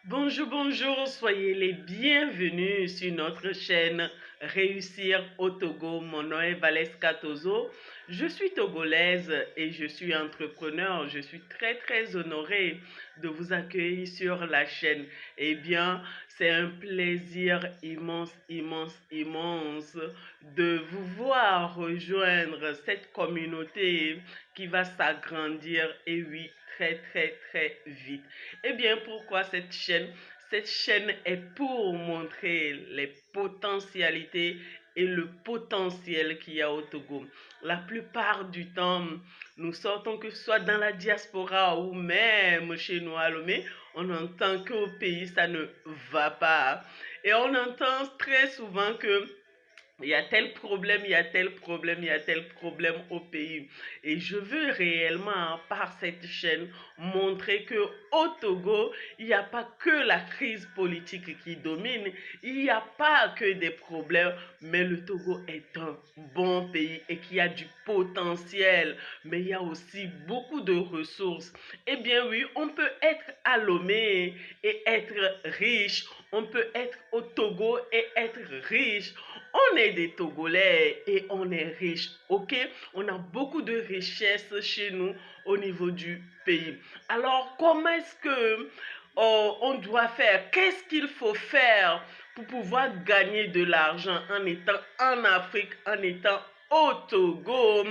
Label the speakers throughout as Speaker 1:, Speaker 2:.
Speaker 1: Bonjour, bonjour, soyez les bienvenus sur notre chaîne Réussir au Togo. Mon nom est Valeska Tozo. Je suis togolaise et je suis entrepreneur. Je suis très honorée de vous accueillir sur la chaîne. Eh bien, c'est un plaisir immense de vous voir rejoindre cette communauté qui va s'agrandir et oui, très vite. Eh bien, pourquoi cette chaîne? Cette chaîne est pour montrer les potentialités et le potentiel qu'il y a au Togo. La plupart du temps, nous sortons que ce soit dans la diaspora ou même chez nous à Lomé, on entend qu'au pays ça ne va pas. Et on entend très souvent que il y a tel problème, il y a tel problème, il y a tel problème au pays. Et je veux réellement, par cette chaîne, montrer que au Togo, il n'y a pas que la crise politique qui domine, il n'y a pas que des problèmes, mais le Togo est un bon pays et qui a du potentiel, mais il y a aussi beaucoup de ressources. Eh bien oui, on peut être à Lomé et être riche, on peut être au Togo et être riche. On est des Togolais et on est riche, ok? On a beaucoup de richesses chez nous au niveau du pays. Alors, comment est-ce que on doit faire? Qu'est-ce qu'il faut faire pour pouvoir gagner de l'argent en étant en Afrique, en étant au Togo?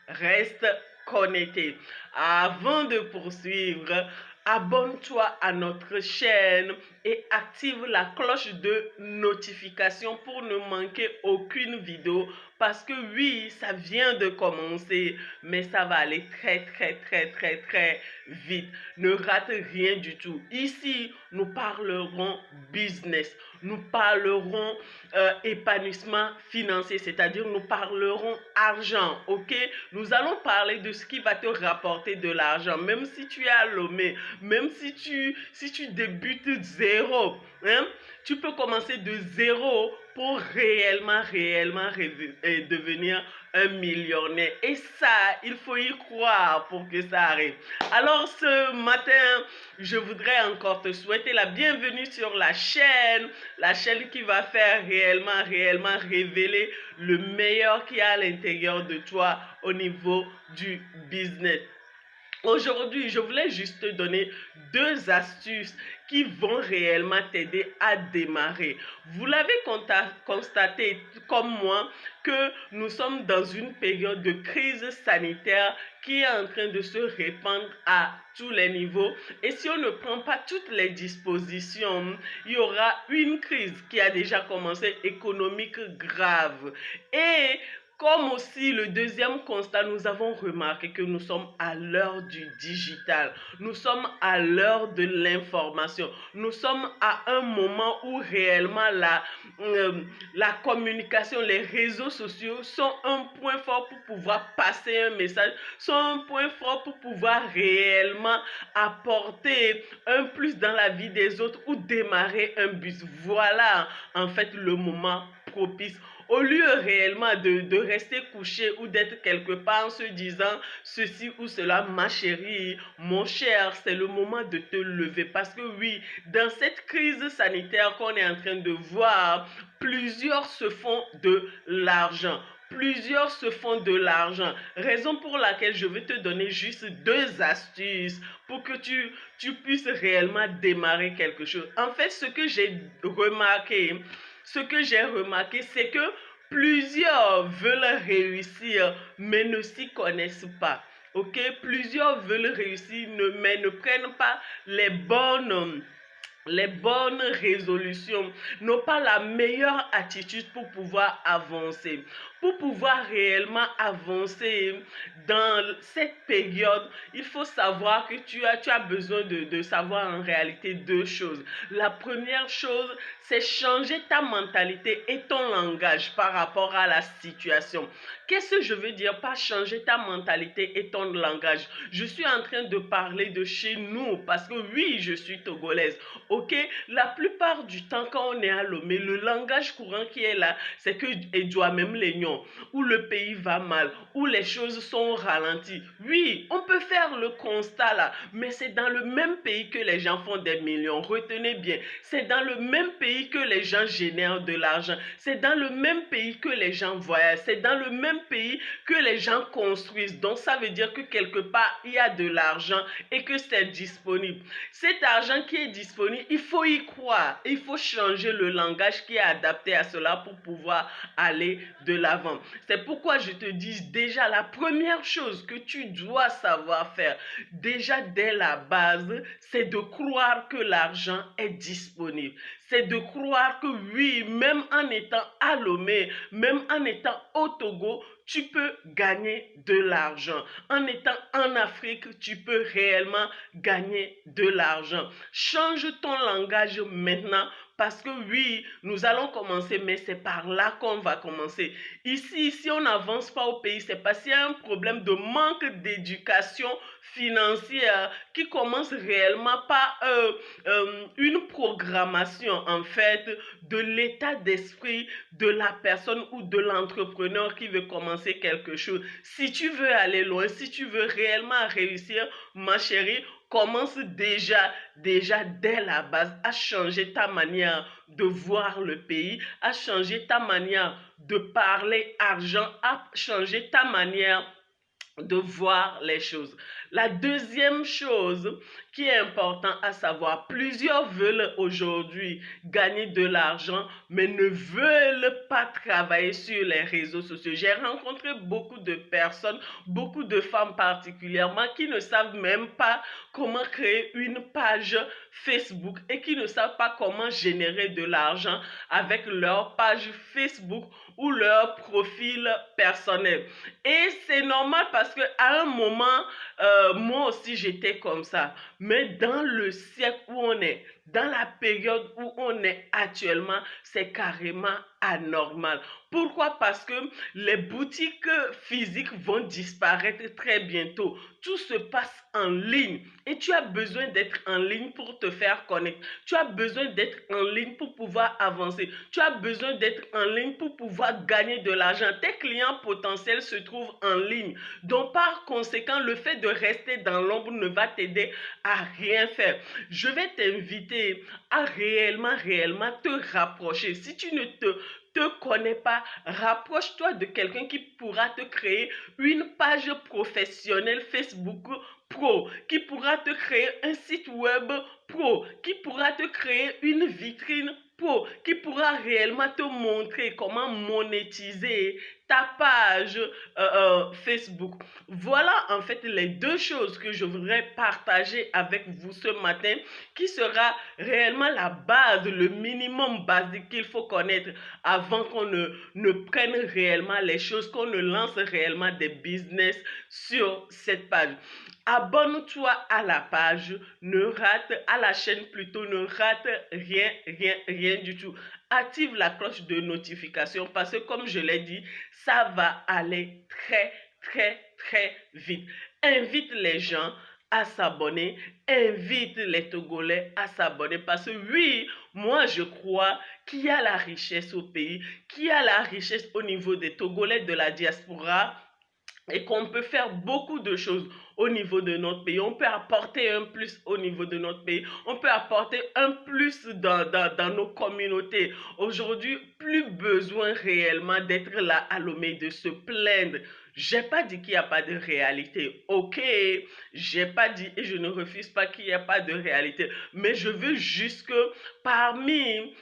Speaker 1: Reste connecté. Avant de poursuivre, abonne-toi à notre chaîne et active la cloche de notification pour ne manquer aucune vidéo parce que oui, ça vient de commencer, mais ça va aller très vite. Ne rate rien du tout. Ici, nous parlerons business, nous parlerons épanouissement financier, c'est-à-dire nous parlerons argent, ok? Nous allons parler de ce qui va te rapporter de l'argent, même si tu es à Lomé, même si tu débutes zéro, hein, tu peux commencer de zéro pour réellement devenir un millionnaire. Et ça, il faut y croire pour que ça arrive. Alors ce matin, je voudrais encore te souhaiter la bienvenue sur la chaîne qui va faire réellement révéler le meilleur qu'il y a à l'intérieur de toi au niveau du business. Aujourd'hui, je voulais juste te donner deux astuces qui vont réellement t'aider à démarrer. Vous l'avez constaté comme moi que nous sommes dans une période de crise sanitaire qui est en train de se répandre à tous les niveaux. Et si on ne prend pas toutes les dispositions, il y aura une crise qui a déjà commencé économique grave. Et comme aussi le deuxième constat, nous avons remarqué que nous sommes à l'heure du digital. Nous sommes à l'heure de l'information. Nous sommes à un moment où réellement la communication, les réseaux sociaux sont un point fort pour pouvoir passer un message, sont un point fort pour pouvoir réellement apporter un plus dans la vie des autres ou démarrer un bus. Voilà en fait le moment propice au lieu réellement de rester couché ou d'être quelque part en se disant ceci ou cela, ma chérie, mon cher, c'est le moment de te lever parce que oui, dans cette crise sanitaire qu'on est en train de voir, plusieurs se font de l'argent. Plusieurs se font de l'argent. Raison pour laquelle je vais te donner juste deux astuces pour que tu puisses réellement démarrer quelque chose. En fait, ce que j'ai remarqué, c'est que plusieurs veulent réussir, mais ne s'y connaissent pas. Ok, plusieurs veulent réussir, mais ne prennent pas les bonnes résolutions, n'ont pas la meilleure attitude pour pouvoir avancer. Pour pouvoir réellement avancer dans cette période, il faut savoir que tu as besoin de savoir en réalité deux choses. La première chose, c'est changer ta mentalité et ton langage par rapport à la situation. Qu'est-ce que je veux dire par changer ta mentalité et ton langage? Je suis en train de parler de chez nous parce que oui, je suis togolaise. Ok, la plupart du temps quand on est à Lomé, le langage courant qui est là, c'est que Edouard même les millions, où le pays va mal, où les choses sont ralenties. Oui, on peut faire le constat là, mais c'est dans le même pays que les gens font des millions. Retenez bien, c'est dans le même pays que les gens génèrent de l'argent. C'est dans le même pays que les gens voyagent. C'est dans le même pays que les gens construisent. Donc ça veut dire que quelque part, il y a de l'argent et que c'est disponible. Cet argent qui est disponible, il faut y croire. Il faut changer le langage qui est adapté à cela pour pouvoir aller de l'avant. C'est pourquoi je te dis déjà la première chose que tu dois savoir faire, déjà dès la base, c'est de croire que l'argent est disponible. C'est de croire que oui, même en étant à Lomé, même en étant au Togo, tu peux gagner de l'argent. En étant en Afrique, tu peux réellement gagner de l'argent. Change ton langage maintenant parce que oui, nous allons commencer, mais c'est par là qu'on va commencer. Ici, si on n'avance pas au pays, c'est parce qu'il y a un problème de manque d'éducation financière qui commence réellement par une programmation en fait de l'état d'esprit de la personne ou de l'entrepreneur qui veut commencer quelque chose. Si tu veux aller loin, si tu veux réellement réussir, ma chérie, commence déjà dès la base à changer ta manière de voir le pays, à changer ta manière de parler argent, à changer ta manière de voir les choses. La deuxième chose qui est importante à savoir, plusieurs veulent aujourd'hui gagner de l'argent, mais ne veulent pas travailler sur les réseaux sociaux. J'ai rencontré beaucoup de personnes, beaucoup de femmes particulièrement, qui ne savent même pas comment créer une page Facebook et qui ne savent pas comment générer de l'argent avec leur page Facebook ou leur profil personnel. Et c'est normal parce que à un moment, moi aussi j'étais comme ça. Mais dans le siècle où on est, dans la période où on est actuellement, c'est carrément anormal. Pourquoi? Parce que les boutiques physiques vont disparaître très bientôt. Tout se passe en ligne et tu as besoin d'être en ligne pour te faire connaître. Tu as besoin d'être en ligne pour pouvoir avancer. Tu as besoin d'être en ligne pour pouvoir gagner de l'argent. Tes clients potentiels se trouvent en ligne. Donc par conséquent, le fait de rester dans l'ombre ne va t'aider à rien faire. Je vais t'inviter à réellement te rapprocher. Si tu ne te connais pas, rapproche-toi de quelqu'un qui pourra te créer une page professionnelle Facebook pro, qui pourra te créer un site web pro, qui pourra te créer une vitrine pro, qui pourra réellement te montrer comment monétiser ta page Facebook. Voilà en fait les deux choses que je voudrais partager avec vous ce matin, qui sera réellement la base, le minimum basique qu'il faut connaître avant qu'on ne prenne réellement les choses, qu'on ne lance réellement des business sur cette page. Abonne-toi à la page, ne rate, à la chaîne plutôt, ne rate rien du tout. Active la cloche de notification parce que comme je l'ai dit, ça va aller très vite. Invite les gens à s'abonner, invite les Togolais à s'abonner parce que oui, moi je crois qu'il y a la richesse au pays, qu'il y a la richesse au niveau des Togolais de la diaspora et qu'on peut faire beaucoup de choses au niveau de notre pays. On peut apporter un plus au niveau de notre pays. On peut apporter un plus dans nos communautés. Aujourd'hui, plus besoin réellement d'être là à Lomé, de se plaindre. J'ai pas dit qu'il n'y a pas de réalité. Ok, j'ai pas dit et je ne refuse pas qu'il n'y a pas de réalité. Mais je veux juste que parmi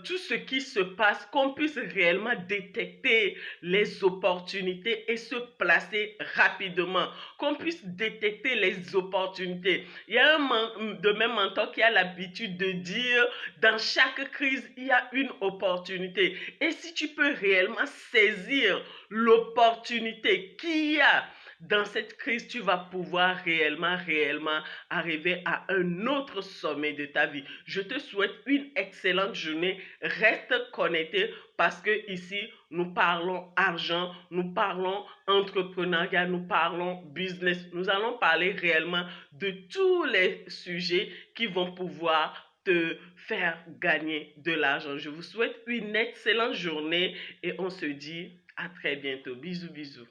Speaker 1: tout ce qui se passe, qu'on puisse réellement détecter les opportunités et se placer rapidement, qu'on puisse détecter les opportunités. Il y a un de mes mentors qui a l'habitude de dire, dans chaque crise, il y a une opportunité. Et si tu peux réellement saisir l'opportunité qu'il y a dans cette crise, tu vas pouvoir réellement arriver à un autre sommet de ta vie. Je te souhaite une excellente journée. Reste connecté parce que ici, nous parlons argent, nous parlons entrepreneuriat, nous parlons business. Nous allons parler réellement de tous les sujets qui vont pouvoir te faire gagner de l'argent. Je vous souhaite une excellente journée et on se dit À très bientôt. Bisous, bisous.